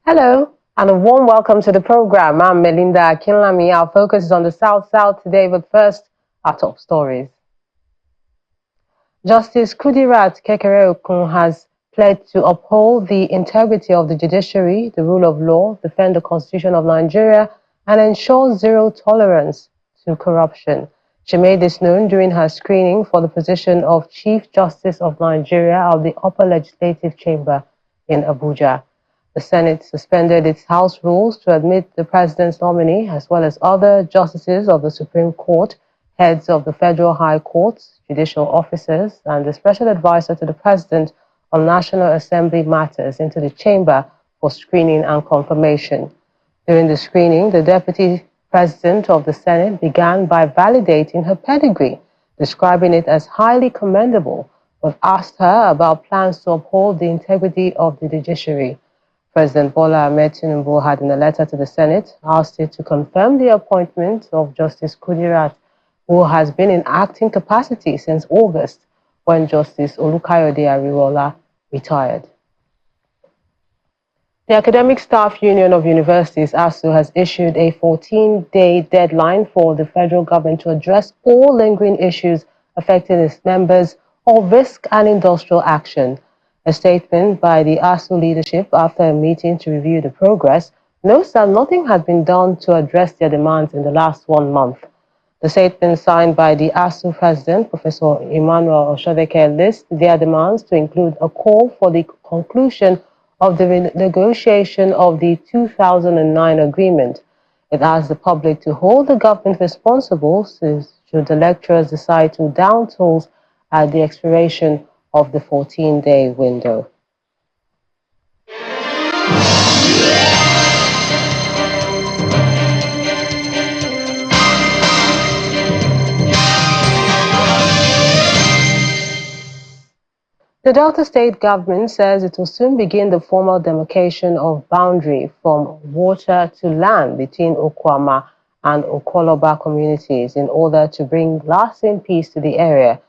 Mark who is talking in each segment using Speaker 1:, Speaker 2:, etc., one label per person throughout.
Speaker 1: Hello, and a warm welcome to the program. I'm Melinda Akinlami. Our focus is on the South today, but first, our top stories. Justice Kudirat Kekere-Okun has pledged to uphold the integrity of the judiciary, the rule of law, defend the Constitution of Nigeria, and ensure zero tolerance to corruption. She made this known during her screening for the position of Chief Justice of Nigeria of the Upper Legislative Chamber in Abuja. The Senate suspended its House rules to admit the president's nominee, as well as other justices of the Supreme Court, heads of the Federal High Courts, judicial officers, and the special advisor to the president on National Assembly matters into the chamber for screening and confirmation. During the screening, the deputy president of the Senate began by validating her pedigree, describing it as highly commendable, but asked her about plans to uphold the integrity of the judiciary. President Bola Ahmed Tinubu had, in a letter to the Senate, asked it to confirm the appointment of Justice Kudirat, who has been in acting capacity since August, when Justice Olukayode Ariwola retired. The Academic Staff Union of Universities, ASUU, has issued a 14-day deadline for the federal government to address all lingering issues affecting its members or risk an industrial action. A statement by the ASUU leadership after a meeting to review the progress notes that nothing has been done to address their demands in the last 1 month. The statement signed by the ASUU president, Professor Emmanuel Oshodeke, lists their demands to include a call for the conclusion of the negotiation of the 2009 agreement. It asks the public to hold the government responsible should the lecturers decide to down tools at the expiration of the 14-day window. The Delta State government says it will soon begin the formal demarcation of boundary from water to land between Okwama and Okoloba communities in order to bring lasting peace to the area.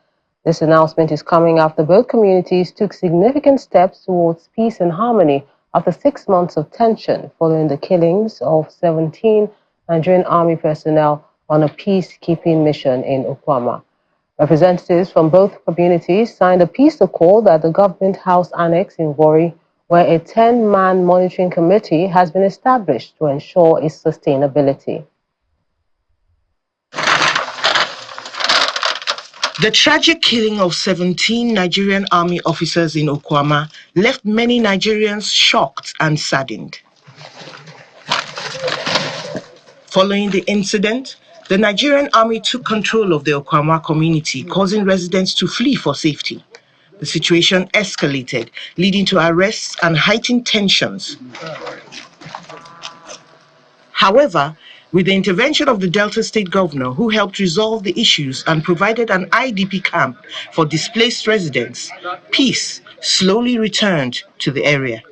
Speaker 1: This announcement is coming after both communities took significant steps towards peace and harmony after 6 months of tension following the killings of 17 Nigerian Army personnel on a peacekeeping mission in Okwama. Representatives from both communities signed a peace accord at the Government House Annex in Warri, where a 10-man monitoring committee has been established to ensure its sustainability.
Speaker 2: The tragic killing of 17 Nigerian Army officers in Okwama left many Nigerians shocked and saddened. Following the incident, the Nigerian Army took control of the Okwama community, causing residents to flee for safety. The situation escalated, leading to arrests and heightened tensions. However, with the intervention of the Delta State governor, who helped resolve the issues and provided an IDP camp for displaced residents, peace slowly returned to the area.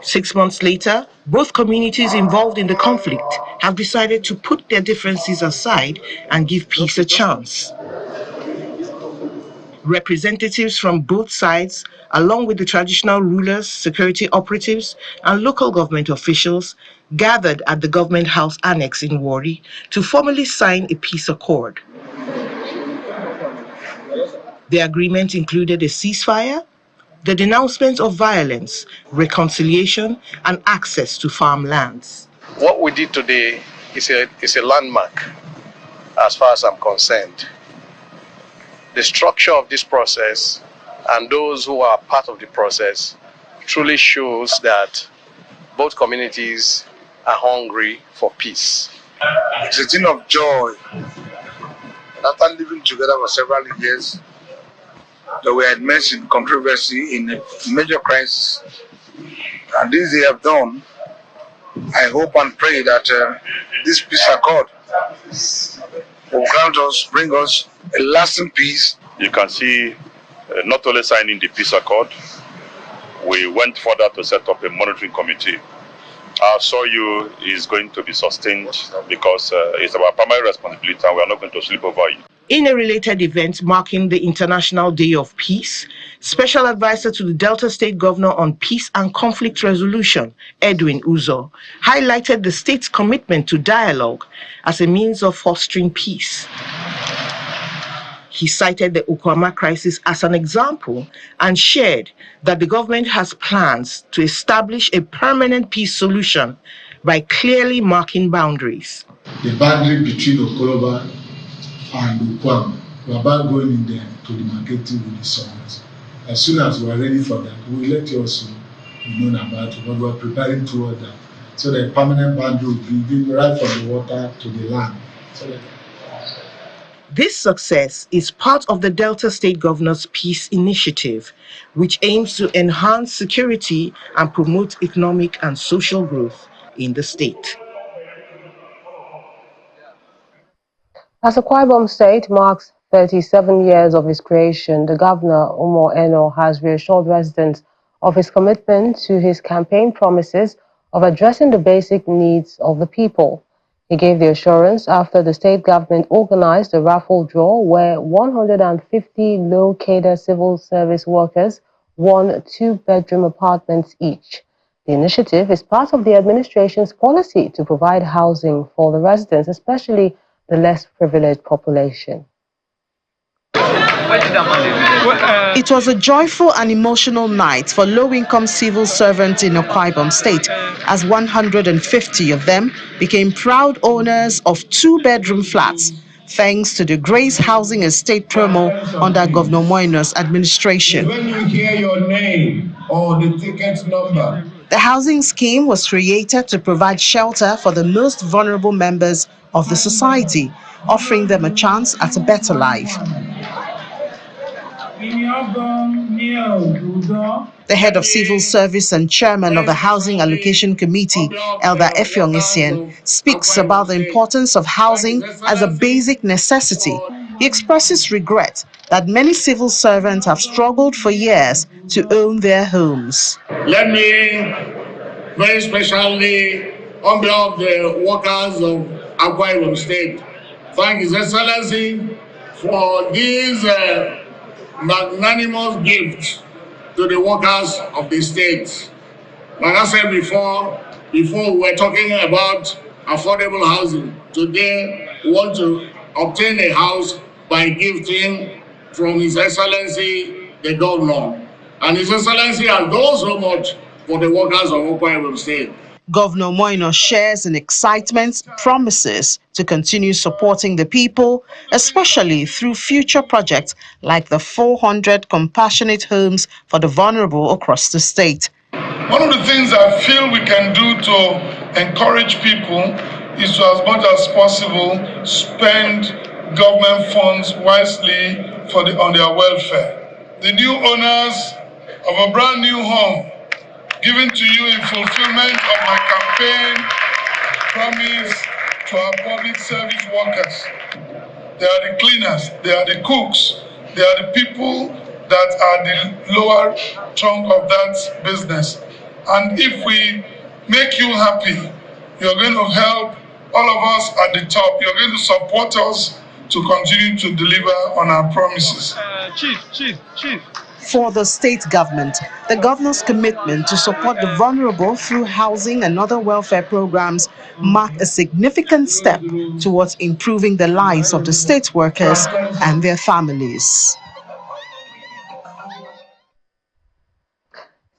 Speaker 2: 6 months later, both communities involved in the conflict have decided to put their differences aside and give peace a chance. Representatives from both sides, along with the traditional rulers, security operatives, and local government officials, gathered at the Government House Annex in Warri to formally sign a peace accord. The agreement included a ceasefire, the denouncement of violence, reconciliation, and access to farmlands.
Speaker 3: What we did today is a landmark as far as I'm concerned. The structure of this process and those who are part of the process truly shows that both communities are hungry for peace.
Speaker 4: It's a thing of joy. After living together for several years, that we had mentioned controversy in a major crisis, and this they have done. I hope and pray that this peace accord will grant us, bring us a lasting peace.
Speaker 5: You can see not only signing the peace accord, we went further to set up a monitoring committee Our ASUU is going to be sustained because it's our primary responsibility and we are not going to sleep over it.
Speaker 2: In a related event marking the International Day of Peace, Special Advisor to the Delta State Governor on Peace and Conflict Resolution, Edwin Uzo, highlighted the state's commitment to dialogue as a means of fostering peace. He cited the Okwama crisis as an example and shared that the government has plans to establish a permanent peace solution by clearly marking boundaries.
Speaker 6: The boundary between Okoloba and Okwama, we are about going in there to demarcate with the sovereigns. As soon as we are ready for that, we will let you also know about it, but we are preparing toward that. So the permanent boundary will be right from the water to the land.
Speaker 2: This success is part of the Delta State Governor's Peace Initiative, which aims to enhance security and promote economic and social growth in the state.
Speaker 1: As Akwa Ibom State marks 37 years of its creation, the Governor, Umo Eno, has reassured residents of his commitment to his campaign promises of addressing the basic needs of the people. He gave the assurance after the state government organized a raffle draw where 150 low-cadre civil service workers won 2-bedroom apartments each. The initiative is part of the administration's policy to provide housing for the residents, especially the less privileged population.
Speaker 2: It was a joyful and emotional night for low-income civil servants in Akwa Ibom State, as 150 of them became proud owners of 2-bedroom flats, thanks to the Grace Housing Estate promo under Governor Moino's administration.
Speaker 7: When you hear your name or the ticket number.
Speaker 2: The housing scheme was created to provide shelter for the most vulnerable members of the society, offering them a chance at a better life. The head of civil service and chairman of the Housing Allocation Committee, Elder Effiong Isien, speaks about the importance of housing as a basic necessity. He expresses regret that many civil servants have struggled for years to own their homes.
Speaker 7: Let me very specially, on behalf of the workers of Akwa Ibom State, thank His Excellency for this magnanimous gift to the workers of the state. Like I said before we were talking about affordable housing. Today, we want to obtain a house by gifting from His Excellency, the Governor. And His Excellency has done so much for the workers of Akwa Ibom State.
Speaker 2: Governor Moino shares in excitement, promises to continue supporting the people, especially through future projects like the 400 compassionate homes for the vulnerable across the state.
Speaker 8: One of the things I feel we can do to encourage people is to, as much as possible, spend government funds wisely on their welfare. The new owners of a brand new home given to you in fulfillment of my campaign promise to our public service workers. They are the cleaners, they are the cooks, they are the people that are the lower trunk of that business. And if we make you happy, you're going to help all of us at the top. You're going to support us to continue to deliver on our promises.
Speaker 5: Chief.
Speaker 2: For the state government, the governor's commitment to support the vulnerable through housing and other welfare programs mark a significant step towards improving the lives of the state workers and their families.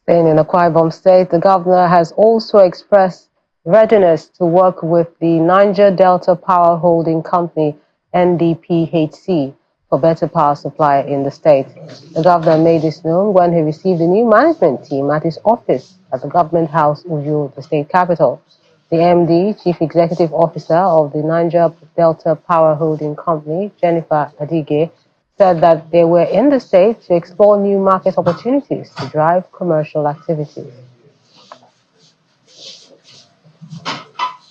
Speaker 1: Staying in Akwa Ibom State, the governor has also expressed readiness to work with the Niger Delta Power Holding Company, NDPHC, for better power supply in the state. The governor made this known when he received a new management team at his office at the Government House, Uyo, the state capital. The MD, Chief Executive Officer of the Niger Delta Power Holding Company, Jennifer Adige, said that they were in the state to explore new market opportunities to drive commercial activities.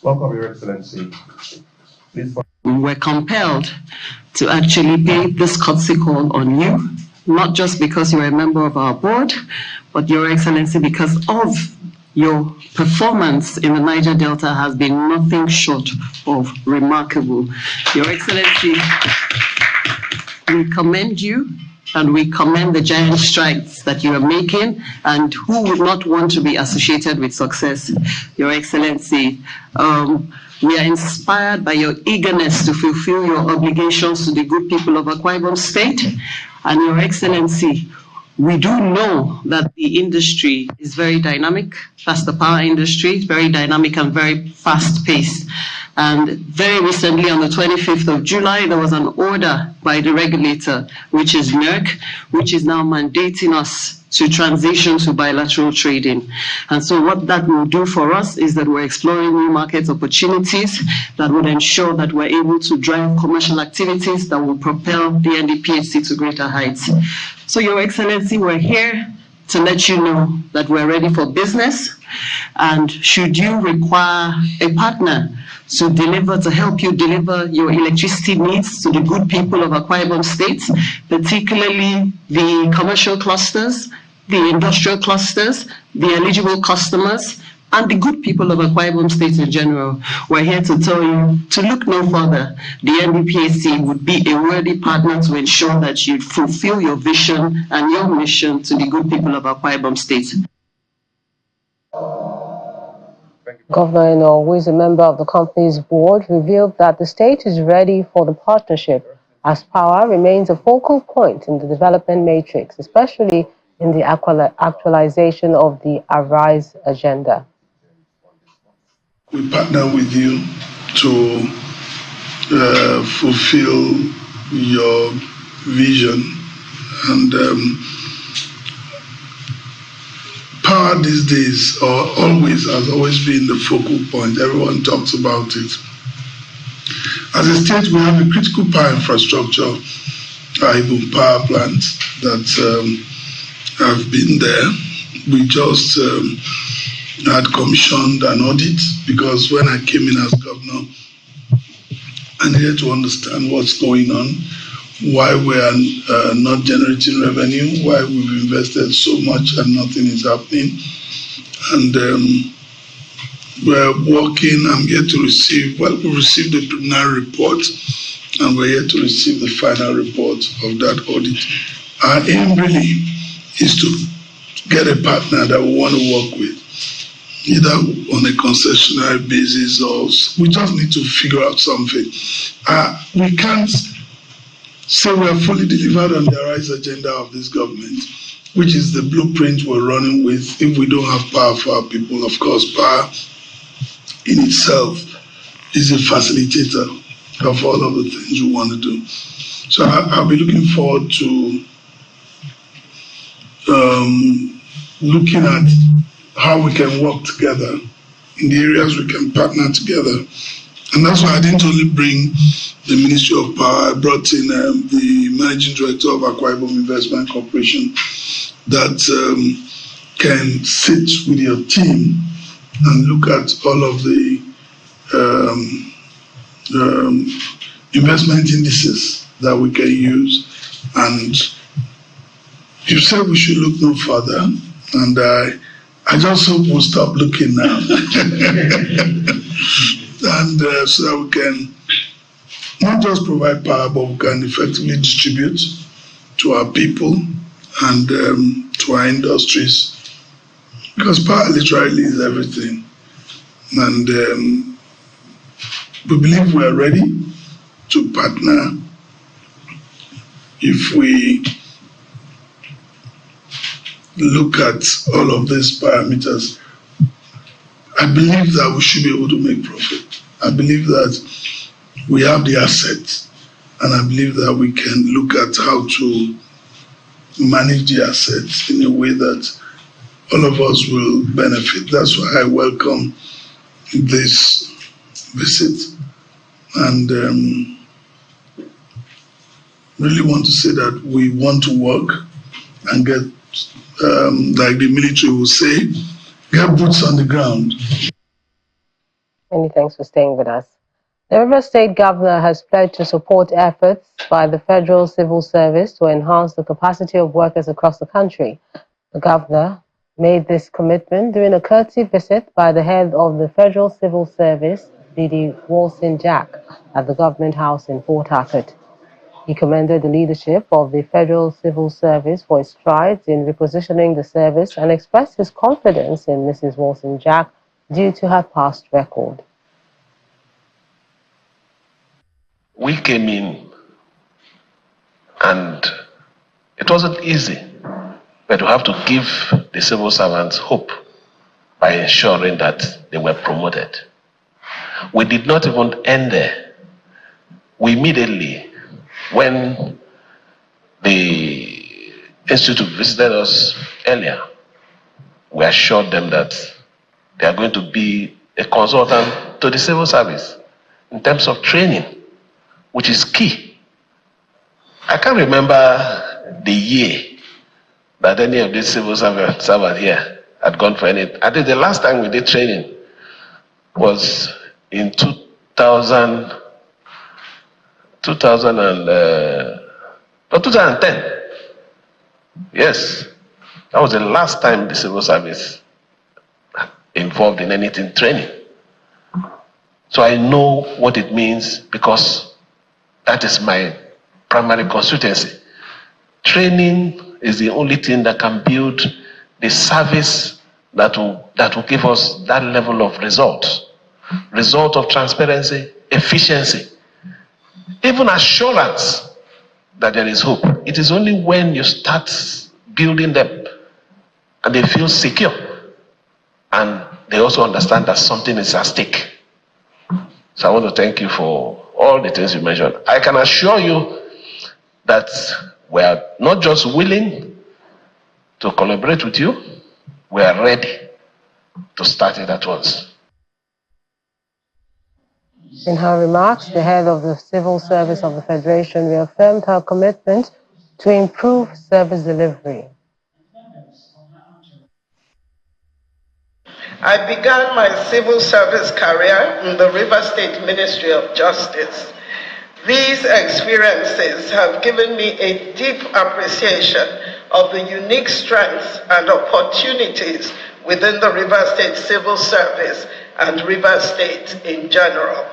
Speaker 9: Welcome, Your Excellency. Please.
Speaker 10: We were compelled to actually pay this courtesy call on you, not just because you're a member of our board, but Your Excellency, because of your performance in the Niger Delta has been nothing short of remarkable. Your Excellency, we commend you and we commend the giant strides that you are making, and who would not want to be associated with success? Your Excellency, we are inspired by your eagerness to fulfill your obligations to the good people of Akwa Ibom State. And Your Excellency, we do know that the industry is very dynamic. That's the power industry. It's very dynamic and very fast-paced. And very recently, on the 25th of July, there was an order by the regulator, which is NERC, which is now mandating us to transition to bilateral trading. And so what that will do for us is that we're exploring new market opportunities that would ensure that we're able to drive commercial activities that will propel the NDPHC to greater heights. So Your Excellency, we're here to let you know that we're ready for business, and should you require a partner to help you deliver your electricity needs to the good people of Akwa Ibom State, particularly the commercial clusters, the industrial clusters, the eligible customers, and the good people of Akwa Ibom State in general, we're here to tell you to look no further. The NDPHC would be a worthy partner to ensure that you fulfill your vision and your mission to the good people of Akwa Ibom State.
Speaker 1: Governor Eno, who is a member of the company's board, revealed that the state is ready for the partnership as power remains a focal point in the development matrix, especially in the actualization of the Arise agenda.
Speaker 8: We partner with you to fulfill your vision, and power these days, or always, has always been the focal point. Everyone talks about it. As a state, we have a critical power infrastructure, Ibom power plants that have been there. We just had commissioned an audit, because when I came in as governor, I needed to understand what's going on, why we are not generating revenue, why we've invested so much and nothing is happening. And we're working. I'm yet to receive, we received the preliminary report, and we're yet to receive the final report of that audit. Our aim really is to get a partner that we want to work with, either on a concessionary basis, or we just need to figure out something. We can't say we are fully delivered on the Arise agenda of this government, which is the blueprint we're running with, if we don't have power for our people. Of course, power in itself is a facilitator of all of the things we want to do. So I'll be looking forward to looking at how we can work together in the areas we can partner together. And that's why I didn't only bring the Ministry of Power, I brought in the Managing Director of Akwa Ibom Investment Corporation that can sit with your team and look at all of the investment indices that we can use. And you said we should look no further, and I just hope we'll stop looking now. And so that we can not just provide power, but we can effectively distribute to our people and to our industries, because power literally is everything. And we believe we are ready to partner if we look at all of these parameters. I believe that we should be able to make profit. I believe that we have the assets, and I believe that we can look at how to manage the assets in a way that all of us will benefit. That's why I welcome this visit, and really want to say that we want to work and get, like the military will say, get boots on the ground.
Speaker 1: Many thanks for staying with us. The River State Governor has pledged to support efforts by the Federal Civil Service to enhance the capacity of workers across the country. The Governor made this commitment during a courtesy visit by the head of the Federal Civil Service, D.D. Wilson Jack, at the Government House in Port Harcourt. He commended the leadership of the Federal Civil Service for its strides in repositioning the service and expressed his confidence in Mrs. Wilson Jack due to her past record.
Speaker 11: We came in and it wasn't easy, but we have to give the civil servants hope by ensuring that they were promoted. We did not even end there. We immediately, when the institute visited us earlier, we assured them that they are going to be a consultant to the civil service in terms of training, which is key. I can't remember the year that any of these civil servants here had gone for any. I think the last time we did training was in 2010. Yes, that was the last time the civil service involved in anything training. So I know what it means because that is my primary constituency. Training is the only thing that can build the service that will give us that level of result of transparency, efficiency, even assurance that there is hope. It is only when you start building them and they feel secure and they also understand that something is at stake. So I want to thank you for all the things you mentioned. I can assure you that we are not just willing to collaborate with you, we are ready to start it at once.
Speaker 1: In her remarks, the head of the Civil Service of the Federation reaffirmed her commitment to improve service delivery.
Speaker 2: I began my civil service career in the River State Ministry of Justice. These experiences have given me a deep appreciation of the unique strengths and opportunities within the River State Civil Service and River State in general.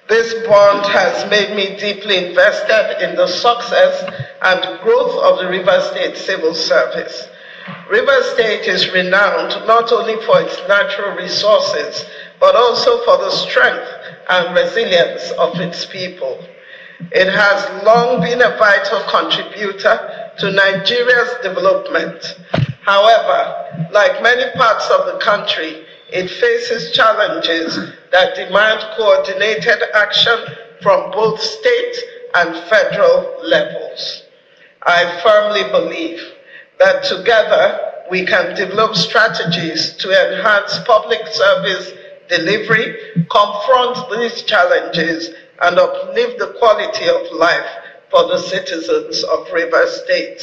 Speaker 2: This bond has made me deeply invested in the success and growth of the River State Civil Service. River State is renowned not only for its natural resources, but also for the strength and resilience of its people. It has long been a vital contributor to Nigeria's development. However, like many parts of the country, it faces challenges that demand coordinated action from both state and federal levels. I firmly believe that together we can develop strategies to enhance public service delivery, confront these challenges, and uplift the quality of life for the citizens of River State.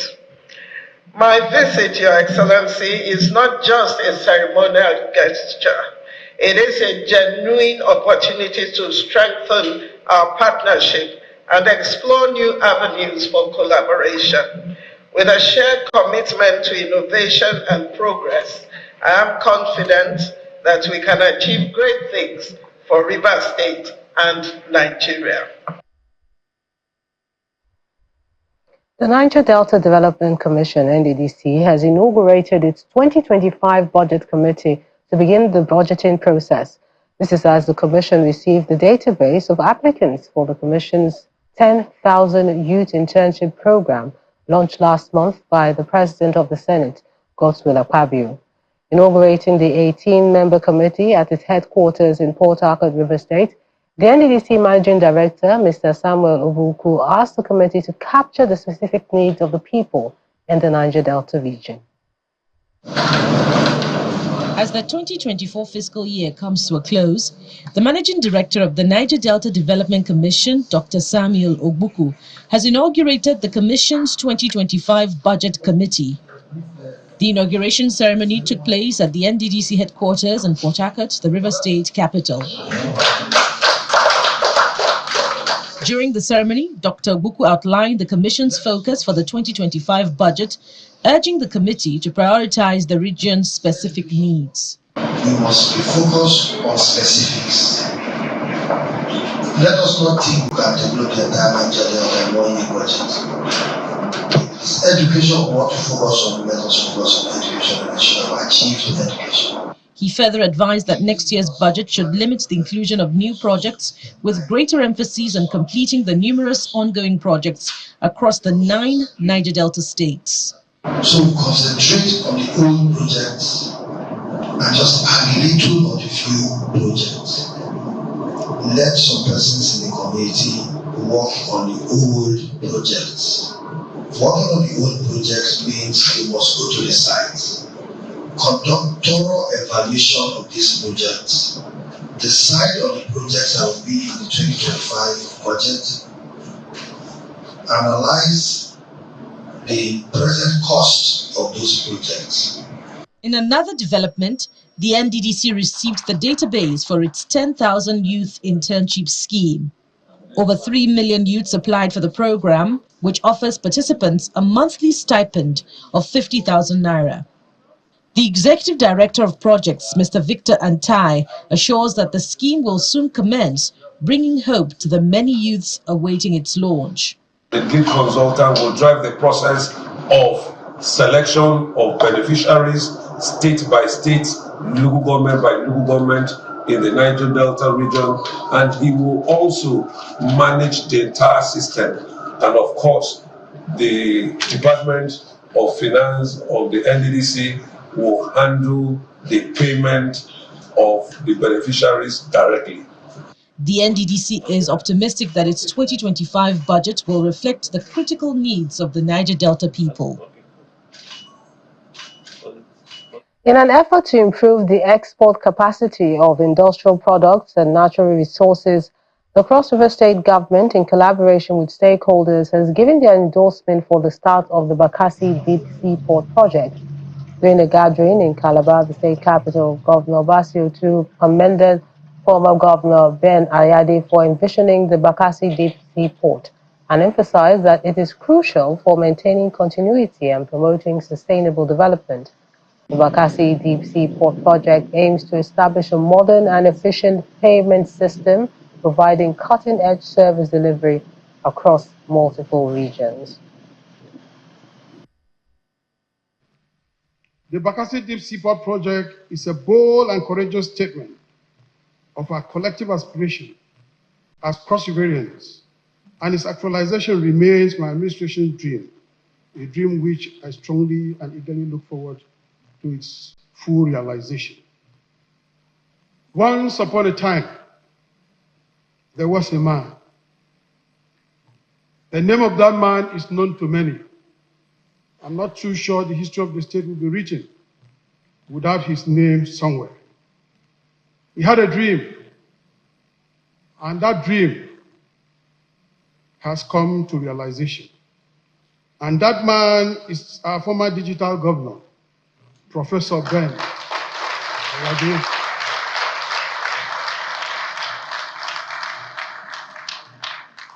Speaker 2: My visit, Your Excellency, is not just a ceremonial gesture. It is a genuine opportunity to strengthen our partnership and explore new avenues for collaboration. With a shared commitment to innovation and progress, I am confident that we can achieve great things for River State and Nigeria.
Speaker 1: The Niger Delta Development Commission, NDDC, has inaugurated its 2025 Budget Committee to begin the budgeting process. This is as the Commission received the database of applicants for the Commission's 10,000 Youth Internship Program, launched last month by the President of the Senate, Godswill Akpabio. Inaugurating the 18-member committee at its headquarters in Port Harcourt, River State, the NDDC Managing Director, Mr. Samuel Obuku, asked the committee to capture the specific needs of the people in the Niger Delta region.
Speaker 12: As the 2024 fiscal year comes to a close, the Managing Director of the Niger Delta Development Commission, Dr. Samuel Obuku, has inaugurated the Commission's 2025 Budget Committee. The inauguration ceremony took place at the NDDC headquarters in Port Harcourt, the River State capital. During the ceremony, Dr. Ogbuku outlined the Commission's focus for the 2025 budget, urging the committee to prioritize the region's specific needs.
Speaker 13: We must be focused on specifics. Let us not think we can develop the entire Nigeria in one year budget. It's education we want to focus on, let us focus on education and ensure we achieve education.
Speaker 12: He further advised that next year's budget should limit the inclusion of new projects with greater emphasis on completing the numerous ongoing projects across the 9 Niger Delta states.
Speaker 13: So we concentrate on the old projects and just add little on the few projects. Let some persons in the community work on the old projects. Working on the old projects means you must go to the site, conduct thorough evaluation of these projects, decide on the projects that will be in the 2025 budget, analyze the present cost of those projects.
Speaker 12: In another development, the NDDC received the database for its 10,000 youth internship scheme. Over 3 million youths applied for the program, which offers participants a monthly stipend of 50,000 naira. The Executive Director of Projects, Mr. Victor Antai, assures that the scheme will soon commence, bringing hope to the many youths awaiting its launch.
Speaker 14: The lead consultant will drive the process of selection of beneficiaries state by state, local government by local government in the Niger Delta region, and he will also manage the entire system. And of course, the Department of Finance of the NDDC will handle the payment of the beneficiaries directly.
Speaker 12: The NDDC is optimistic that its 2025 budget will reflect the critical needs of the Niger Delta people.
Speaker 1: In an effort to improve the export capacity of industrial products and natural resources, the Cross River State government, in collaboration with stakeholders, has given their endorsement for the start of the Bakassi Deep Seaport project. During a gathering in Calabar, the state capital, Governor ASUU commended former Governor Ben Ayade for envisioning the Bakassi Deep Seaport and emphasized that it is crucial for maintaining continuity and promoting sustainable development. The Bakassi Deep Seaport project aims to establish a modern and efficient payment system, providing cutting-edge service delivery across multiple regions.
Speaker 15: The Bakassi Deep Seaport project is a bold and courageous statement of our collective aspiration as Cross-Riverians, and its actualization remains my administration's dream, a dream which I strongly and eagerly look forward to its full realization. Once upon a time, there was a man. The name of that man is known to many. I'm not too sure the history of the state will be written without his name somewhere. He had a dream, and that dream has come to realization. And that man is our former digital governor, Professor Ben.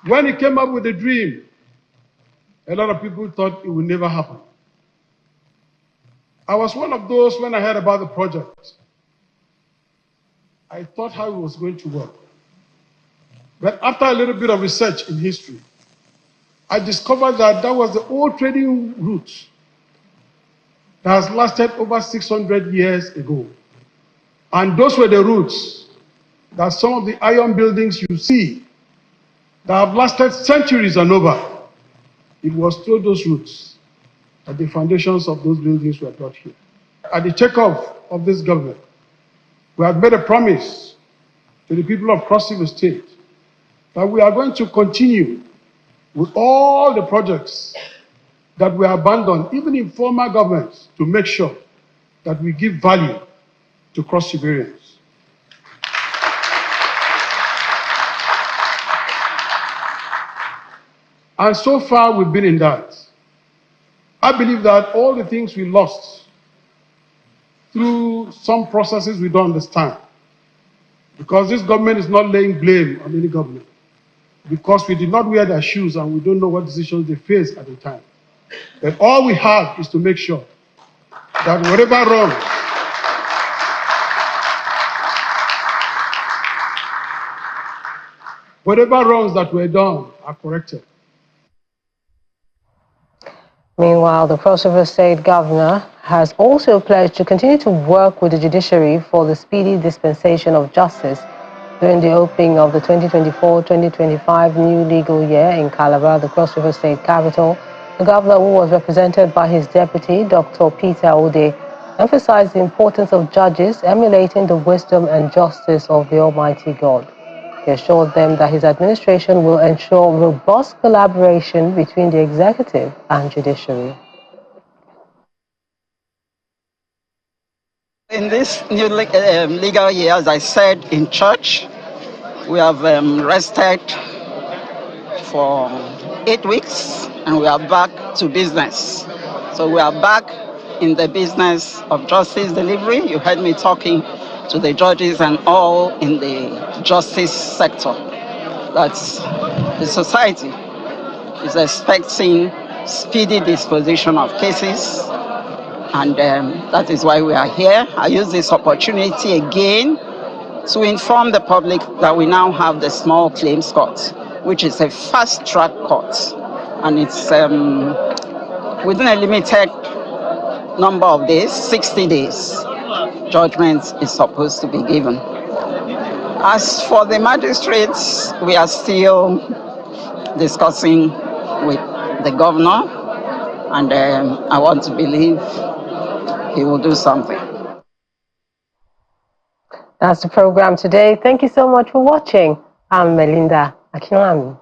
Speaker 15: When he came up with the dream, a lot of people thought it would never happen. I was one of those when I heard about the project. I thought how it was going to work. But after a little bit of research in history, I discovered that that was the old trading route that has lasted over 600 years ago. And those were the routes that some of the iron buildings you see that have lasted centuries and over. It was through those routes that the foundations of those buildings were brought here. At the takeoff of this government, we have made a promise to the people of Cross River State that we are going to continue with all the projects that were abandoned, even in former governments, to make sure that we give value to Cross Riverians. And so far, we've been in that. I believe that all the things we lost through some processes we don't understand, because this government is not laying blame on any government, because we did not wear their shoes and we don't know what decisions they faced at the time. But all we have is to make sure that whatever wrongs that were done are corrected.
Speaker 1: Meanwhile, the Cross River State Governor has also pledged to continue to work with the judiciary for the speedy dispensation of justice during the opening of the 2024-2025 new legal year in Calabar, the Cross River State capital. The governor, who was represented by his deputy, Dr. Peter Ode, emphasized the importance of judges emulating the wisdom and justice of the Almighty God. He assured them that his administration will ensure robust collaboration between the executive and judiciary.
Speaker 16: In this new legal year, as I said in church, we have rested for 8 weeks and we are back to business. So we are back in the business of justice delivery. You heard me talking to the judges and all in the justice sector. That's the society is expecting speedy disposition of cases, and that is why we are here. I use this opportunity again to inform the public that we now have the small claims court, which is a fast-track court, and it's within a limited number of days, 60 days, judgment is supposed to be given. As for the magistrates, we are still discussing with the governor, and I want to believe he will do something.
Speaker 1: That's the program today. Thank you so much for watching. I'm Melinda Akinlami.